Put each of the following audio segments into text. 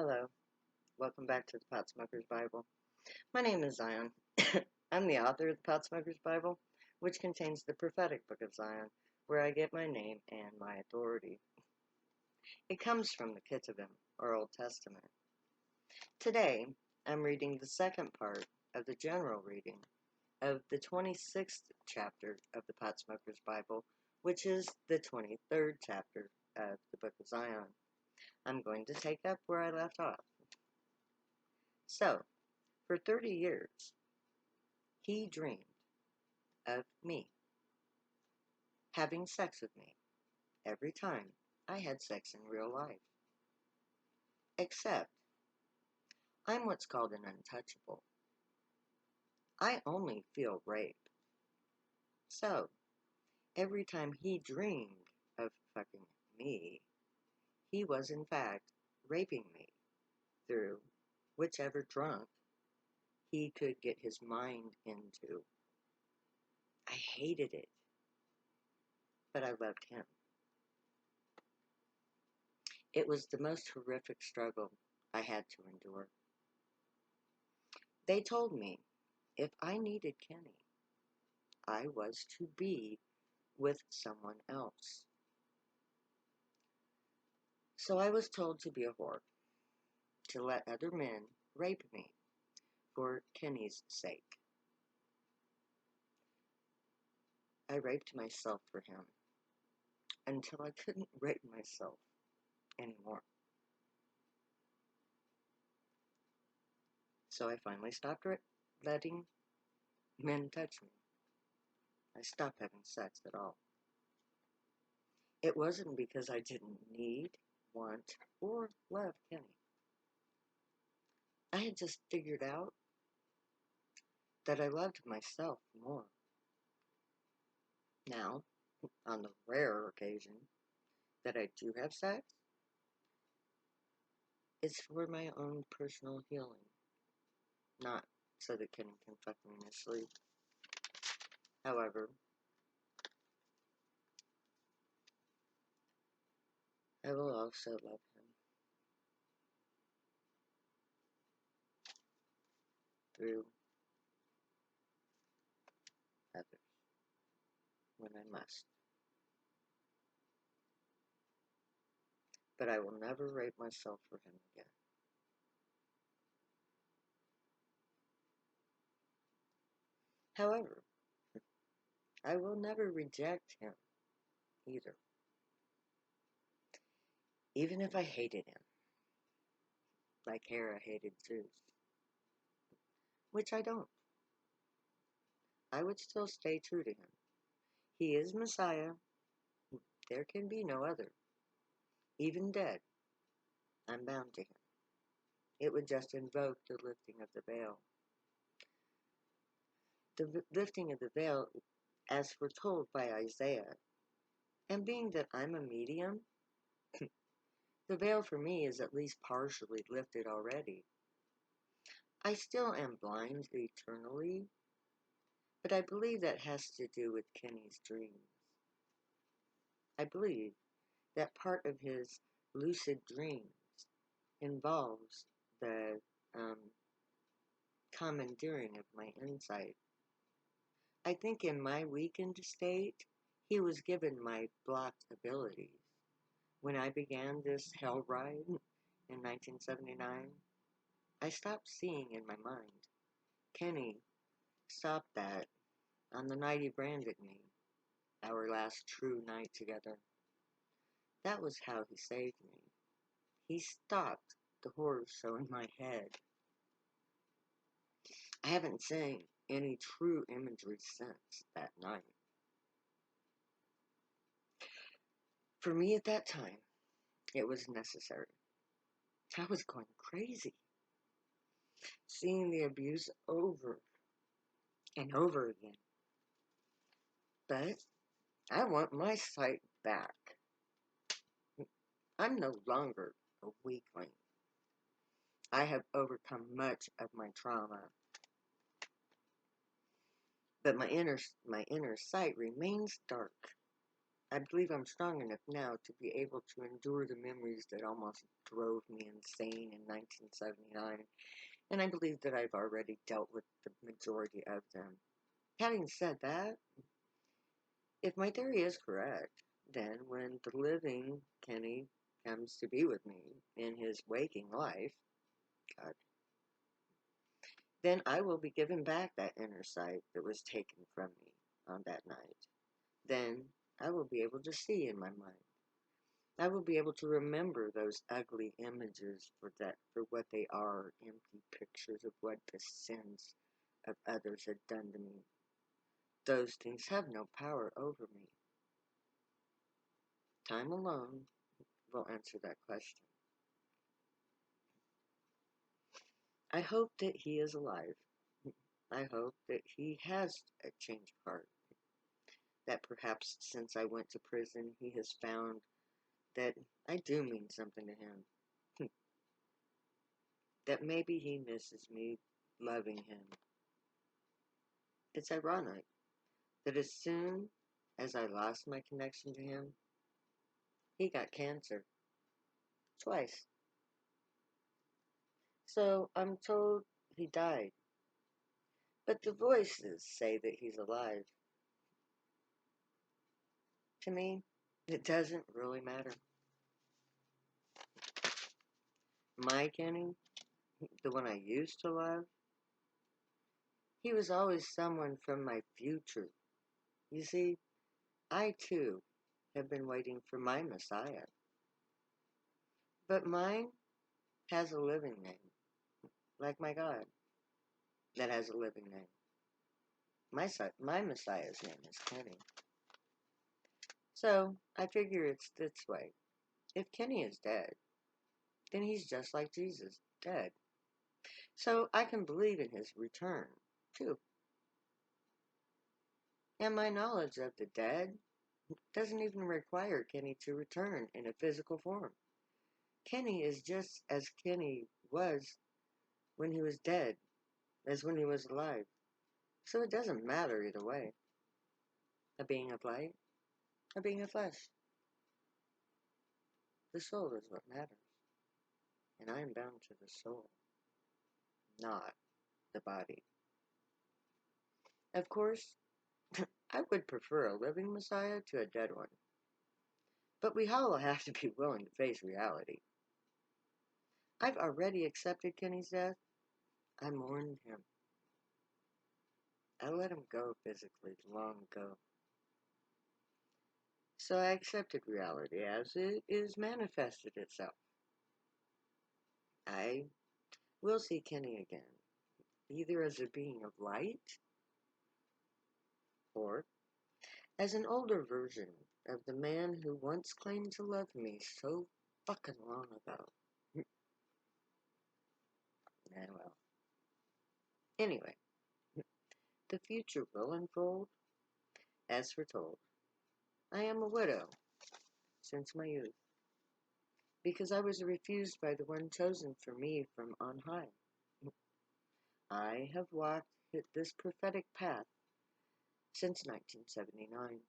Hello, welcome back to the Pot Smoker's Bible. My name is Zion. I'm the author of the Pot Smoker's Bible, which contains the prophetic book of Zion, where I get my name and my authority. It comes from the Ketuvim, or Old Testament. Today, I'm reading the second part of the general reading of the 26th chapter of the Pot Smoker's Bible, which is the 23rd chapter of the book of Zion. I'm going to take up where I left off. So, for 30 years, he dreamed of me having sex with me every time I had sex in real life. Except, I'm what's called an untouchable. I only feel rape. So, every time he dreamed of fucking me, he was in fact raping me through whichever drunk he could get his mind into. I hated it, but I loved him. It was the most horrific struggle I had to endure. They told me if I needed Kenny, I was to be with someone else. So I was told to be a whore, to let other men rape me for Kenny's sake. I raped myself for him until I couldn't rape myself anymore. So I finally stopped letting men touch me. I stopped having sex at all. It wasn't because I didn't need, want, or love Kenny. I had just figured out that I loved myself more. Now, on the rare occasion that I do have sex, it's for my own personal healing, not so that Kenny can fuck me in his sleep. However, I will also love him through others when I must. But I will never rape myself for him again. However, I will never reject him either, even if I hated him, like Hera hated Zeus, which I don't. I would still stay true to him. He is Messiah. There can be no other. Even dead, I'm bound to him. It would just invoke the lifting of the veil. The lifting of the veil, as foretold by Isaiah, and being that I'm a medium, the veil for me is at least partially lifted already. I still am blind eternally, but I believe that has to do with Kenny's dreams. I believe that part of his lucid dreams involves the commandeering of my insight. I think in my weakened state, he was given my blocked abilities. When I began this hell ride in 1979, I stopped seeing in my mind. Kenny stopped that on the night he branded me, our last true night together. That was how he saved me. He stopped the horror show in my head. I haven't seen any true imagery since that night. For me at that time, it was necessary. I was going crazy, seeing the abuse over and over again. But I want my sight back. I'm no longer a weakling. I have overcome much of my trauma, but my inner sight remains dark. I believe I'm strong enough now to be able to endure the memories that almost drove me insane in 1979, and I believe that I've already dealt with the majority of them. Having said that, if my theory is correct, then when the living Kenny comes to be with me in his waking life, God, then I will be given back that inner sight that was taken from me on that night. Then I will be able to see in my mind. I will be able to remember those ugly images for what they are, empty pictures of what the sins of others had done to me. Those things have no power over me. Time alone will answer that question. I hope that he is alive. I hope that he has a change of heart. That perhaps since I went to prison, he has found that I do mean something to him. That maybe he misses me loving him. It's ironic that as soon as I lost my connection to him, he got cancer. Twice. So I'm told he died. But the voices say that he's alive. To me, it doesn't really matter. My Kenny, the one I used to love, he was always someone from my future. You see, I too have been waiting for my Messiah. But mine has a living name, like my God, that has a living name. My Messiah's name is Kenny. So I figure it's this way. If Kenny is dead, then he's just like Jesus, dead. So I can believe in his return, too. And my knowledge of the dead doesn't even require Kenny to return in a physical form. Kenny is just as Kenny was when he was dead as when he was alive. So it doesn't matter either way. A being of light, a being of flesh. The soul is what matters. And I am bound to the soul, not the body. Of course, I would prefer a living Messiah to a dead one. But we all have to be willing to face reality. I've already accepted Kenny's death. I mourned him. I let him go physically long ago. So I accepted reality as it is manifested itself. I will see Kenny again, either as a being of light or as an older version of the man who once claimed to love me so fucking long ago. Well. Anyway, the future will unfold as foretold. I am a widow since my youth, because I was refused by the one chosen for me from on high. I have walked this prophetic path since 1979.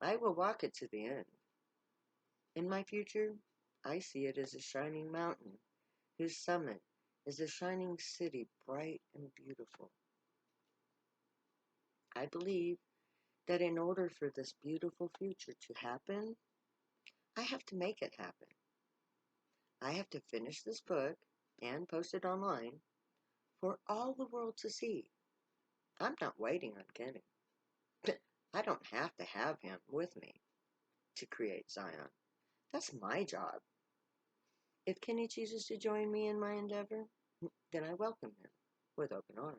I will walk it to the end. In my future, I see it as a shining mountain whose summit is a shining city, bright and beautiful. I believe that in order for this beautiful future to happen, I have to make it happen. I have to finish this book and post it online for all the world to see. I'm not waiting on Kenny. I don't have to have him with me to create Zion. That's my job. If Kenny chooses to join me in my endeavor, then I welcome him with open arms.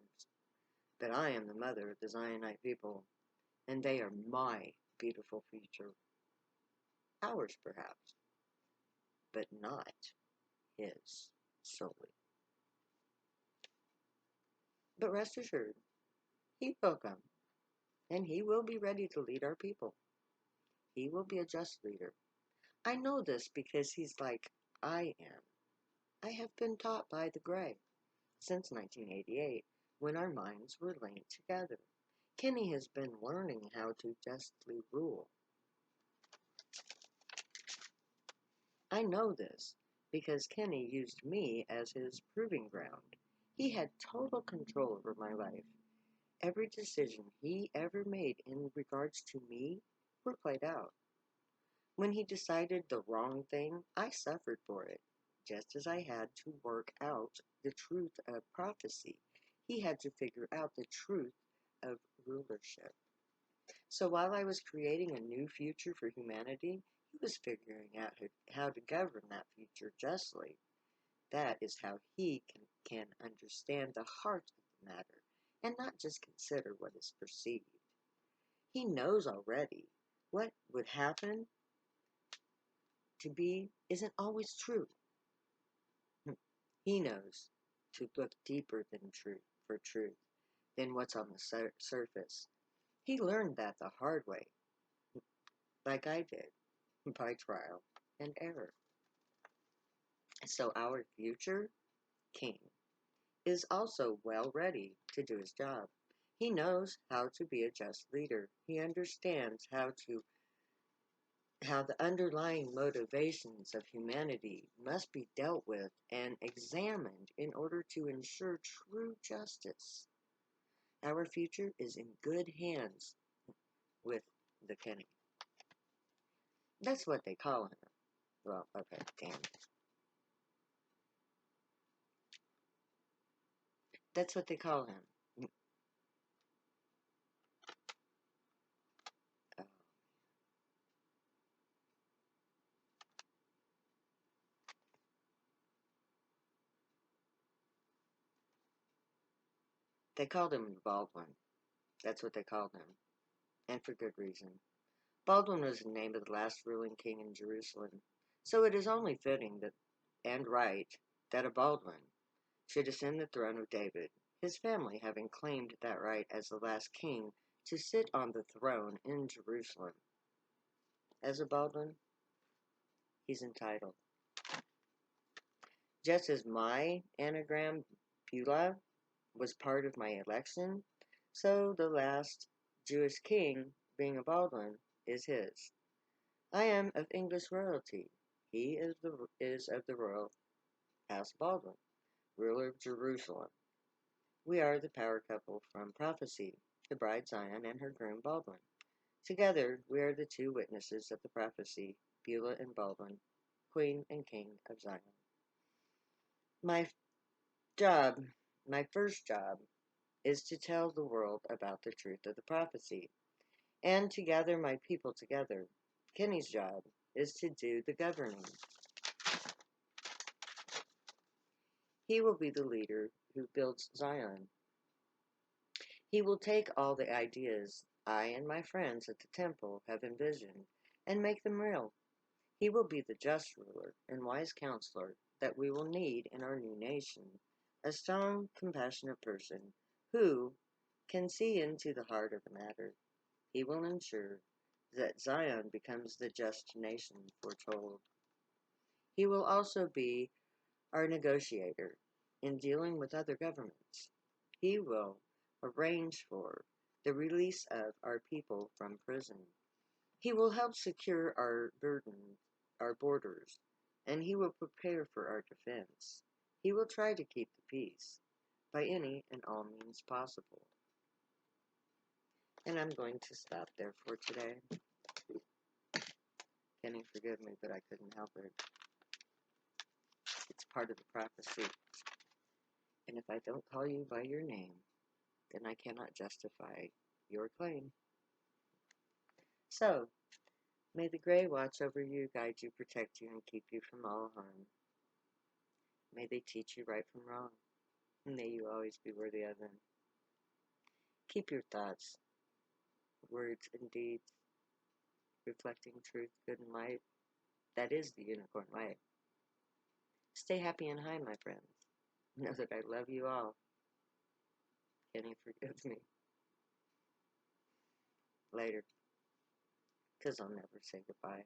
But I am the mother of the Zionite people, and they are my beautiful future. Ours, perhaps, but not his solely. But rest assured, he will come, and he will be ready to lead our people. He will be a just leader. I know this because he's like I am. I have been taught by the Gray since 1988, when our minds were linked together. Kenny has been learning how to justly rule. I know this because Kenny used me as his proving ground. He had total control over my life. Every decision he ever made in regards to me were played out. When he decided the wrong thing, I suffered for it, just as I had to work out the truth of prophecy. He had to figure out the truth of rulership. So while I was creating a new future for humanity, he was figuring out how to govern that future justly. That is how he can understand the heart of the matter and not just consider what is perceived. He knows already what would happen to be isn't always true. He knows to look deeper than truth for truth than what's on the surface. He learned that the hard way, like I did, by trial and error. So our future king is also well ready to do his job. He knows how to be a just leader. He understands how the underlying motivations of humanity must be dealt with and examined in order to ensure true justice. Our future is in good hands with the Kenny. That's what they call him. Well, okay, damn. That's what they call him. Uh, they called him Baldwin. That's what they called him. And for good reason. Baldwin was the name of the last ruling king in Jerusalem. So it is only fitting that and right that a Baldwin should ascend the throne of David, his family having claimed that right as the last king to sit on the throne in Jerusalem. As a Baldwin, he's entitled. Just as my anagram, Beulah, was part of my election, so the last Jewish king, being a Baldwin, is his. I am of English royalty. He is of the royal house Baldwin, ruler of Jerusalem. We are the power couple from prophecy, the bride Zion and her groom Baldwin. Together, we are the two witnesses of the prophecy, Beulah and Baldwin, queen and king of Zion. My job, my first job, is to tell the world about the truth of the prophecy and to gather my people together. Kenny's job is to do the governing. He will be the leader who builds Zion. He will take all the ideas I and my friends at the temple have envisioned and make them real. He will be the just ruler and wise counselor that we will need in our new nation, a strong, compassionate person who can see into the heart of the matter. He will ensure that Zion becomes the just nation foretold. He will also be our negotiator in dealing with other governments. He will arrange for the release of our people from prison. He will help secure our borders, and he will prepare for our defense. He will try to keep the peace by any and all means possible. And I'm going to stop there for today. Kenny, forgive me, but I couldn't help it. It's part of the prophecy. And if I don't call you by your name, then I cannot justify your claim. So, may the gray watch over you, guide you, protect you, and keep you from all harm. May they teach you right from wrong, and may you always be worthy of them. Keep your thoughts, words, and deeds reflecting truth, good, and light. That is the unicorn way. Stay happy and high, my friends. Know that I love you all. Kenny forgives me. Later, 'cause I'll never say goodbye.